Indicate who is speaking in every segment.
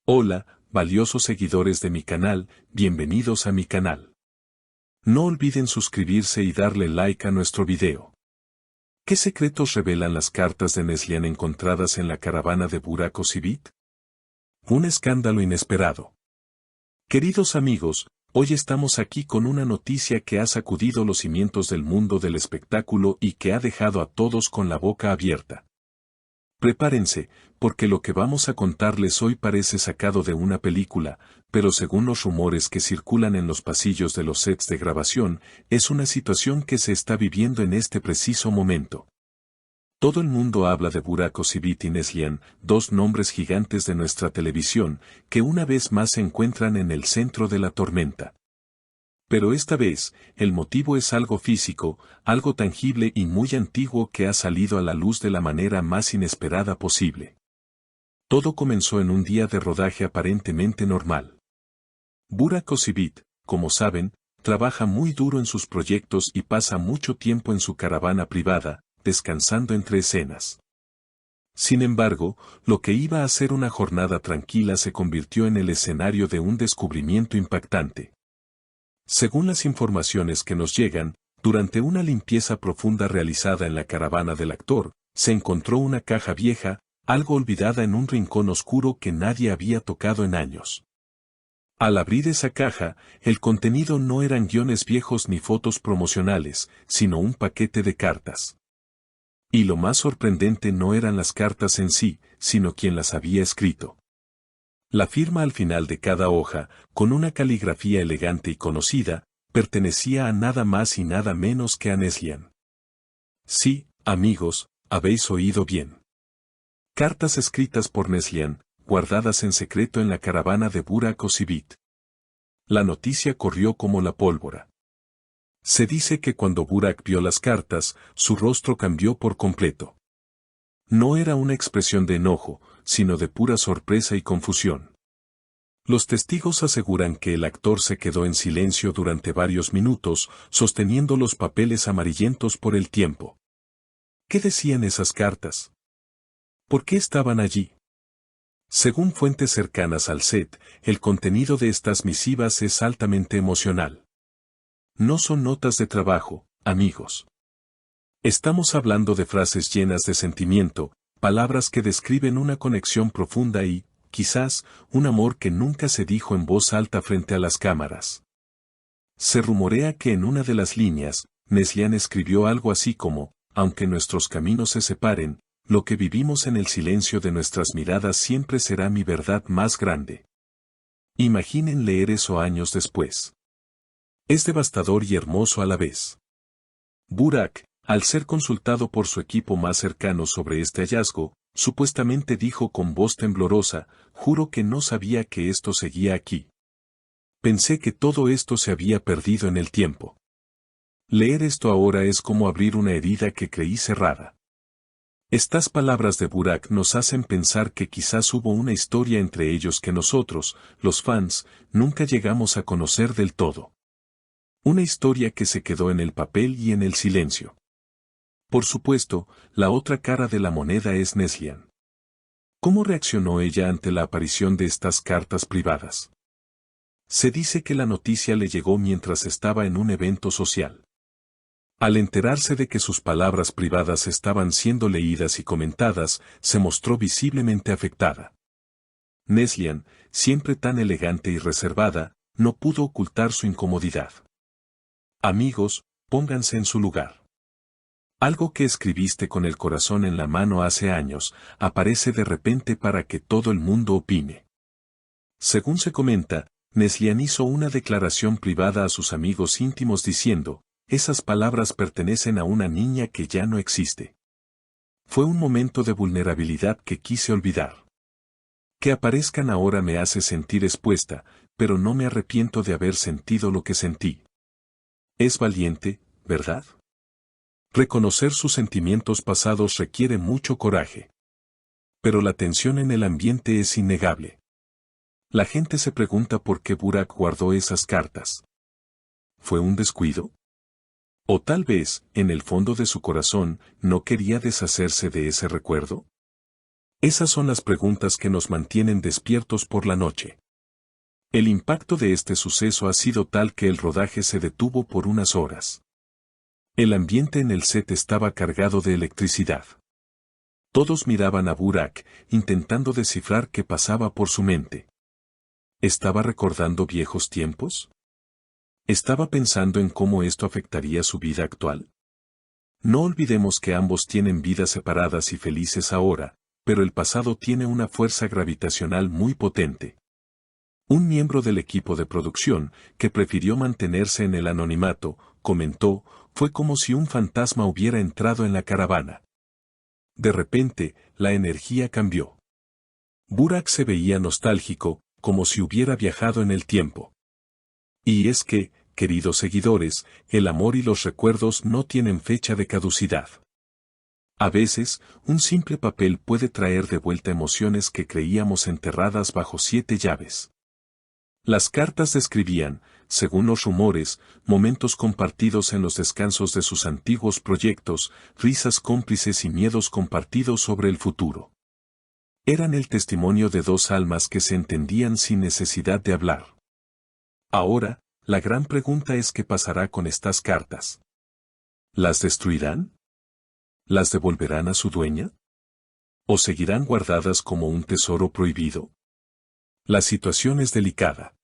Speaker 1: Hola, valiosos seguidores de mi canal, bienvenidos a mi canal. No olviden suscribirse y darle like a nuestro video. ¿Qué secretos revelan las cartas de Neslihan encontradas en la caravana de Burak Özçivit? Un escándalo inesperado. Queridos amigos, hoy estamos aquí con una noticia que ha sacudido los cimientos del mundo del espectáculo y que ha dejado a todos con la boca abierta. Prepárense, porque lo que vamos a contarles hoy parece sacado de una película, pero según los rumores que circulan en los pasillos de los sets de grabación, es una situación que se está viviendo en este preciso momento. Todo el mundo habla de Burak Özçivit y Neslihan, dos nombres gigantes de nuestra televisión, que una vez más se encuentran en el centro de la tormenta. Pero esta vez, el motivo es algo físico, algo tangible y muy antiguo que ha salido a la luz de la manera más inesperada posible. Todo comenzó en un día de rodaje aparentemente normal. Burak Özçivit, como saben, trabaja muy duro en sus proyectos y pasa mucho tiempo en su caravana privada, descansando entre escenas. Sin embargo, lo que iba a ser una jornada tranquila se convirtió en el escenario de un descubrimiento impactante. Según las informaciones que nos llegan, durante una limpieza profunda realizada en la caravana del actor, se encontró una caja vieja, algo olvidada en un rincón oscuro que nadie había tocado en años. Al abrir esa caja, el contenido no eran guiones viejos ni fotos promocionales, sino un paquete de cartas. Y lo más sorprendente no eran las cartas en sí, sino quien las había escrito. La firma al final de cada hoja, con una caligrafía elegante y conocida, pertenecía a nada más y nada menos que a Neslihan. Sí, amigos, habéis oído bien. Cartas escritas por Neslihan, guardadas en secreto en la caravana de Burak Özçivit. La noticia corrió como la pólvora. Se dice que cuando Burak vio las cartas, su rostro cambió por completo. No era una expresión de enojo, sino de pura sorpresa y confusión. Los testigos aseguran que el actor se quedó en silencio durante varios minutos, sosteniendo los papeles amarillentos por el tiempo. ¿Qué decían esas cartas? ¿Por qué estaban allí? Según fuentes cercanas al set, el contenido de estas misivas es altamente emocional. No son notas de trabajo, amigos. Estamos hablando de frases llenas de sentimiento, palabras que describen una conexión profunda y, quizás, un amor que nunca se dijo en voz alta frente a las cámaras. Se rumorea que en una de las líneas, Neslihan escribió algo así como, aunque nuestros caminos se separen, lo que vivimos en el silencio de nuestras miradas siempre será mi verdad más grande. Imaginen leer eso años después. Es devastador y hermoso a la vez. Burak, al ser consultado por su equipo más cercano sobre este hallazgo, supuestamente dijo con voz temblorosa, juro que no sabía que esto seguía aquí. Pensé que todo esto se había perdido en el tiempo. Leer esto ahora es como abrir una herida que creí cerrada. Estas palabras de Burak nos hacen pensar que quizás hubo una historia entre ellos que nosotros, los fans, nunca llegamos a conocer del todo. Una historia que se quedó en el papel y en el silencio. Por supuesto, la otra cara de la moneda es Neslihan. ¿Cómo reaccionó ella ante la aparición de estas cartas privadas? Se dice que la noticia le llegó mientras estaba en un evento social. Al enterarse de que sus palabras privadas estaban siendo leídas y comentadas, se mostró visiblemente afectada. Neslihan, siempre tan elegante y reservada, no pudo ocultar su incomodidad. Amigos, pónganse en su lugar. Algo que escribiste con el corazón en la mano hace años, aparece de repente para que todo el mundo opine. Según se comenta, Neslihan hizo una declaración privada a sus amigos íntimos diciendo, esas palabras pertenecen a una niña que ya no existe. Fue un momento de vulnerabilidad que quise olvidar. Que aparezcan ahora me hace sentir expuesta, pero no me arrepiento de haber sentido lo que sentí. Es valiente, ¿verdad? Reconocer sus sentimientos pasados requiere mucho coraje. Pero la tensión en el ambiente es innegable. La gente se pregunta por qué Burak guardó esas cartas. ¿Fue un descuido? O tal vez, en el fondo de su corazón, no quería deshacerse de ese recuerdo. Esas son las preguntas que nos mantienen despiertos por la noche. El impacto de este suceso ha sido tal que el rodaje se detuvo por unas horas. El ambiente en el set estaba cargado de electricidad. Todos miraban a Burak, intentando descifrar qué pasaba por su mente. ¿Estaba recordando viejos tiempos? ¿Estaba pensando en cómo esto afectaría su vida actual? No olvidemos que ambos tienen vidas separadas y felices ahora, pero el pasado tiene una fuerza gravitacional muy potente. Un miembro del equipo de producción, que prefirió mantenerse en el anonimato, comentó, fue como si un fantasma hubiera entrado en la caravana. De repente, la energía cambió. Burak se veía nostálgico, como si hubiera viajado en el tiempo. Y es que, queridos seguidores, el amor y los recuerdos no tienen fecha de caducidad. A veces, un simple papel puede traer de vuelta emociones que creíamos enterradas bajo 7 llaves. Las cartas describían, según los rumores, momentos compartidos en los descansos de sus antiguos proyectos, risas cómplices y miedos compartidos sobre el futuro. Eran el testimonio de dos almas que se entendían sin necesidad de hablar. Ahora, la gran pregunta es qué pasará con estas cartas. ¿Las destruirán? ¿Las devolverán a su dueña? ¿O seguirán guardadas como un tesoro prohibido? La situación es delicada.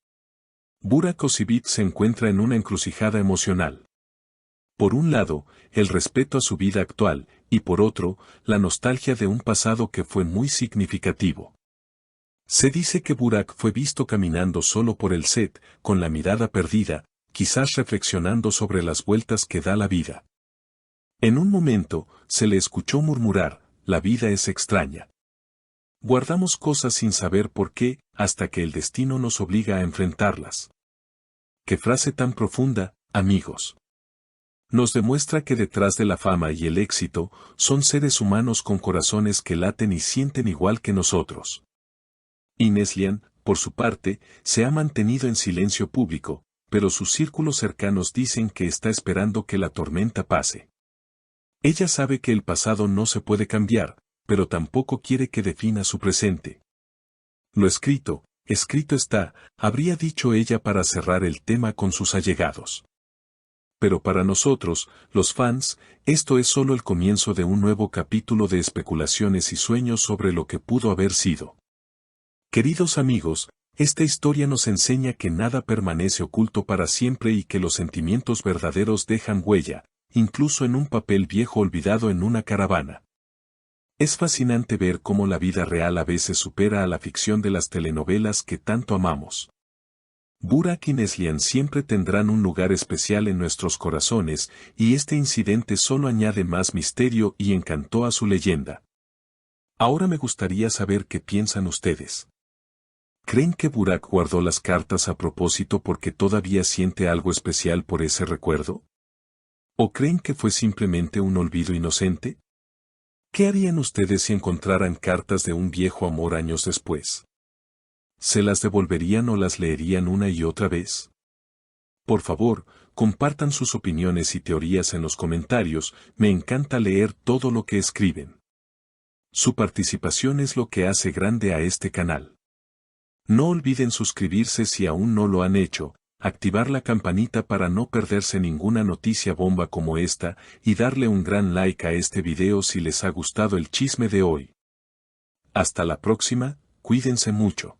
Speaker 1: Burak Özçivit se encuentra en una encrucijada emocional. Por un lado, el respeto a su vida actual, y por otro, la nostalgia de un pasado que fue muy significativo. Se dice que Burak fue visto caminando solo por el set, con la mirada perdida, quizás reflexionando sobre las vueltas que da la vida. En un momento, se le escuchó murmurar, la vida es extraña. Guardamos cosas sin saber por qué, hasta que el destino nos obliga a enfrentarlas. Qué frase tan profunda, amigos. Nos demuestra que detrás de la fama y el éxito, son seres humanos con corazones que laten y sienten igual que nosotros. Neslihan, por su parte, se ha mantenido en silencio público, pero sus círculos cercanos dicen que está esperando que la tormenta pase. Ella sabe que el pasado no se puede cambiar, pero tampoco quiere que defina su presente. Lo escrito está, habría dicho ella para cerrar el tema con sus allegados. Pero para nosotros, los fans, esto es solo el comienzo de un nuevo capítulo de especulaciones y sueños sobre lo que pudo haber sido. Queridos amigos, esta historia nos enseña que nada permanece oculto para siempre y que los sentimientos verdaderos dejan huella, incluso en un papel viejo olvidado en una caravana. Es fascinante ver cómo la vida real a veces supera a la ficción de las telenovelas que tanto amamos. Burak y Neslihan siempre tendrán un lugar especial en nuestros corazones, y este incidente solo añade más misterio y encanto a su leyenda. Ahora me gustaría saber qué piensan ustedes. ¿Creen que Burak guardó las cartas a propósito porque todavía siente algo especial por ese recuerdo? ¿O creen que fue simplemente un olvido inocente? ¿Qué harían ustedes si encontraran cartas de un viejo amor años después? ¿Se las devolverían o las leerían una y otra vez? Por favor, compartan sus opiniones y teorías en los comentarios, me encanta leer todo lo que escriben. Su participación es lo que hace grande a este canal. No olviden suscribirse si aún no lo han hecho, activar la campanita para no perderse ninguna noticia bomba como esta, y darle un gran like a este video si les ha gustado el chisme de hoy. Hasta la próxima, cuídense mucho.